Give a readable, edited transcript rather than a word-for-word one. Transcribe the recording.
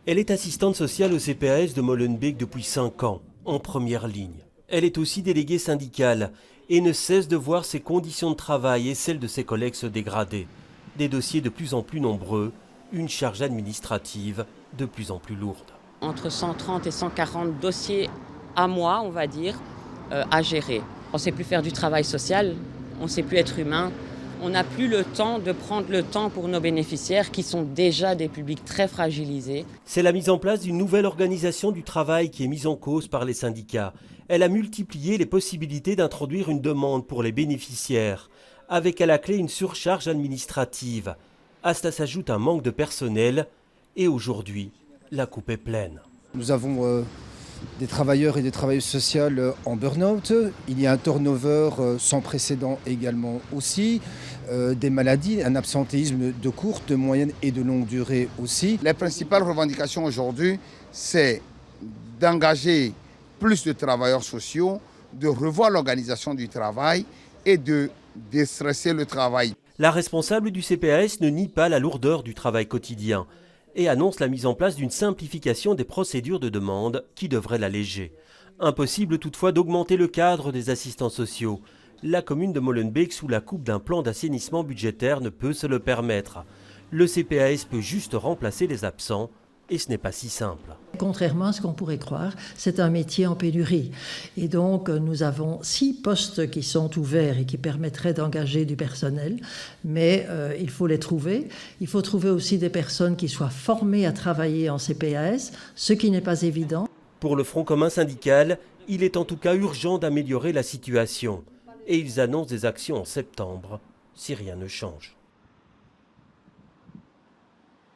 Elle est assistante sociale au CPAS de Molenbeek depuis 5 ans, en première ligne. Elle est aussi déléguée syndicale et ne cesse de voir ses conditions de travail et celles de ses collègues se dégrader. Des dossiers de plus en plus nombreux, une charge administrative de plus en plus lourde. Entre 130 et 140 dossiers à mois, on va dire, à gérer. On ne sait plus faire du travail social, on ne sait plus être humain. On n'a plus le temps de prendre le temps pour nos bénéficiaires qui sont déjà des publics très fragilisés. C'est la mise en place d'une nouvelle organisation du travail qui est mise en cause par les syndicats. Elle a multiplié les possibilités d'introduire une demande pour les bénéficiaires, avec à la clé une surcharge administrative. À cela s'ajoute un manque de personnel et aujourd'hui, la coupe est pleine. Nous avons des travailleurs et des travailleuses sociales en burn-out. Il y a un turnover sans précédent également aussi, des maladies, un absentéisme de courte, de moyenne et de longue durée aussi. Les principales revendications aujourd'hui, c'est d'engager plus de travailleurs sociaux, de revoir l'organisation du travail et de déstresser le travail. La responsable du CPAS ne nie pas la lourdeur du travail quotidien et annonce la mise en place d'une simplification des procédures de demande qui devrait l'alléger. Impossible toutefois d'augmenter le cadre des assistants sociaux. La commune de Molenbeek, sous la coupe d'un plan d'assainissement budgétaire, ne peut se le permettre. Le CPAS peut juste remplacer les absents et ce n'est pas si simple. Contrairement à ce qu'on pourrait croire, c'est un métier en pénurie. Et donc, nous avons 6 postes qui sont ouverts et qui permettraient d'engager du personnel. Mais il faut les trouver. Il faut trouver aussi des personnes qui soient formées à travailler en CPAS, ce qui n'est pas évident. Pour le Front commun syndical, il est en tout cas urgent d'améliorer la situation. Et ils annoncent des actions en septembre si rien ne change.